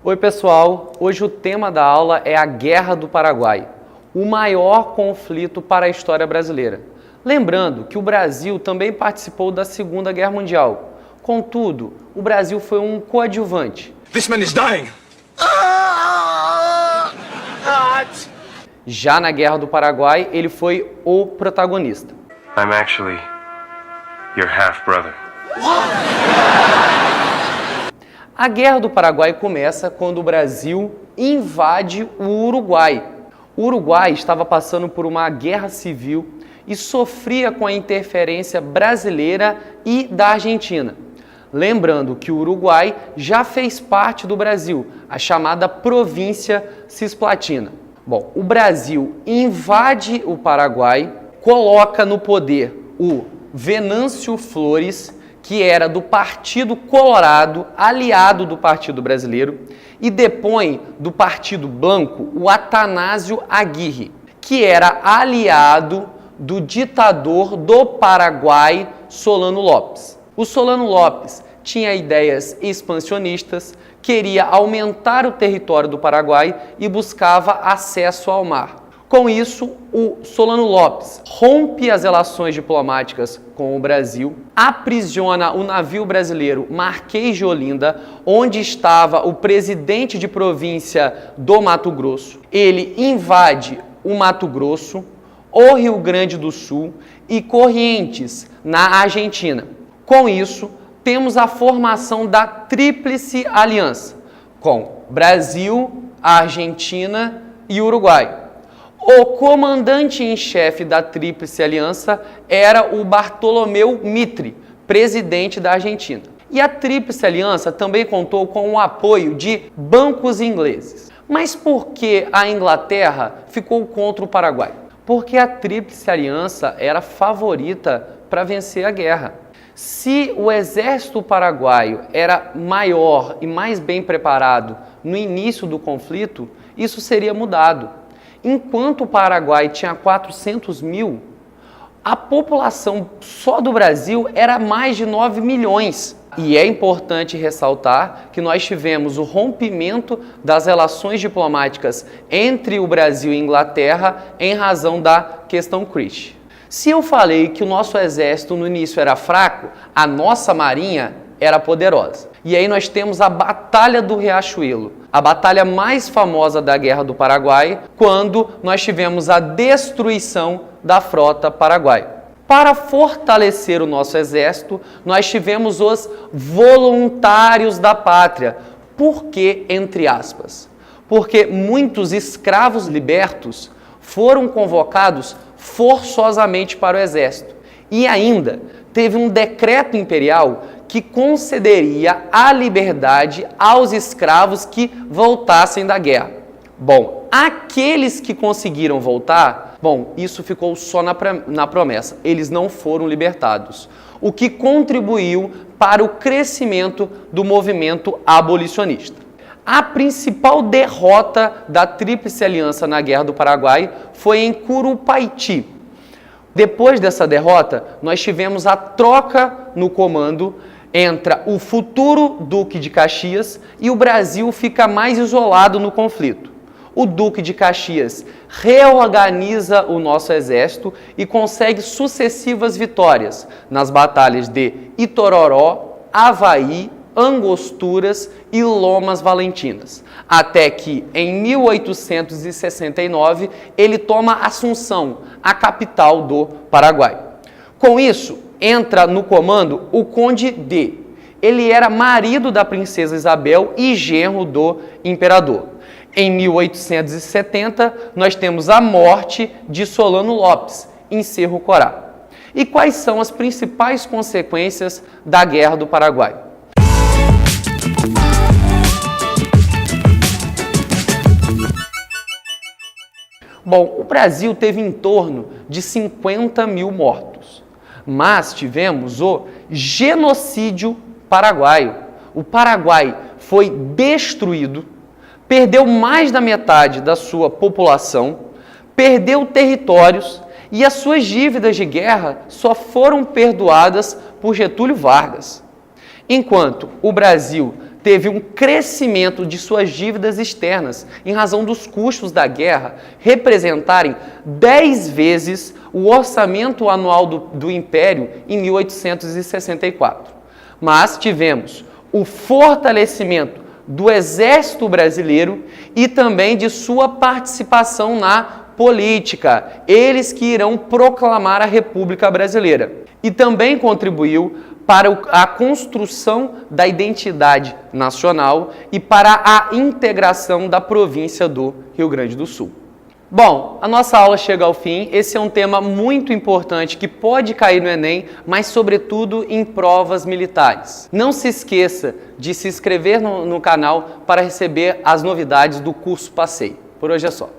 Oi pessoal, hoje o tema da aula é a Guerra do Paraguai, o maior conflito para a história brasileira. Lembrando que o Brasil também participou da Segunda Guerra Mundial, contudo, o Brasil foi um coadjuvante. This man is dying. Já na Guerra do Paraguai, ele foi o protagonista. I'm actually your half-brother. A Guerra do Paraguai começa quando o Brasil invade o Uruguai. O Uruguai estava passando por uma guerra civil e sofria com a interferência brasileira e da Argentina. Lembrando que o Uruguai já fez parte do Brasil, a chamada província Cisplatina. Bom, o Brasil invade o Paraguai, coloca no poder o Venâncio Flores, que era do Partido Colorado, aliado do Partido Brasileiro, e depõe do Partido Blanco o Atanásio Aguirre, que era aliado do ditador do Paraguai, Solano Lopes. O Solano Lopes tinha ideias expansionistas, queria aumentar o território do Paraguai e buscava acesso ao mar. Com isso, o Solano Lopes rompe as relações diplomáticas com o Brasil, aprisiona o navio brasileiro Marquês de Olinda, onde estava o presidente de província do Mato Grosso. Ele invade o Mato Grosso, o Rio Grande do Sul e Corrientes, na Argentina. Com isso, temos a formação da Tríplice Aliança, com Brasil, Argentina e Uruguai. O comandante em chefe da Tríplice Aliança era o Bartolomeu Mitre, presidente da Argentina. E a Tríplice Aliança também contou com o apoio de bancos ingleses. Mas por que a Inglaterra ficou contra o Paraguai? Porque a Tríplice Aliança era favorita para vencer a guerra. Se o exército paraguaio era maior e mais bem preparado no início do conflito, isso seria mudado. Enquanto o Paraguai tinha 400 mil, a população só do Brasil era mais de 9 milhões. E é importante ressaltar que nós tivemos o rompimento das relações diplomáticas entre o Brasil e a Inglaterra em razão da questão Christie. Se eu falei que o nosso exército no início era fraco, a nossa marinha era poderosa. E aí nós temos a Batalha do Riachuelo, a batalha mais famosa da Guerra do Paraguai, quando nós tivemos a destruição da frota paraguaia. Para fortalecer o nosso exército, nós tivemos os voluntários da pátria. Por que, entre aspas? Porque muitos escravos libertos foram convocados forçosamente para o exército. E ainda teve um decreto imperial que concederia a liberdade aos escravos que voltassem da guerra. Bom, aqueles que conseguiram voltar, isso ficou só na promessa. Eles não foram libertados, o que contribuiu para o crescimento do movimento abolicionista. A principal derrota da Tríplice Aliança na Guerra do Paraguai foi em Curupaiti. Depois dessa derrota, nós tivemos a troca no comando entre o futuro Duque de Caxias e o Brasil fica mais isolado no conflito. O Duque de Caxias reorganiza o nosso exército e consegue sucessivas vitórias nas batalhas de Itororó, Avaí, Angosturas e Lomas Valentinas, até que em 1869 ele toma Assunção, a capital do Paraguai. Com isso, entra no comando o Conde D. Ele era marido da princesa Isabel e genro do imperador. Em 1870, nós temos a morte de Solano Lopes, em Cerro Corá. E quais são as principais consequências da Guerra do Paraguai? Bom, o Brasil teve em torno de 50 mil mortos, mas tivemos o genocídio paraguaio. O Paraguai foi destruído, perdeu mais da metade da sua população, perdeu territórios e as suas dívidas de guerra só foram perdoadas por Getúlio Vargas. Enquanto o Brasil teve um crescimento de suas dívidas externas em razão dos custos da guerra representarem 10 vezes o orçamento anual do Império em 1864. Mas tivemos o fortalecimento do Exército Brasileiro e também de sua participação na política, eles que irão proclamar a República Brasileira. E também contribuiu para a construção da identidade nacional e para a integração da província do Rio Grande do Sul. Bom, a nossa aula chega ao fim. Esse é um tema muito importante que pode cair no Enem, mas sobretudo em provas militares. Não se esqueça de se inscrever no canal para receber as novidades do curso Passeio. Por hoje é só.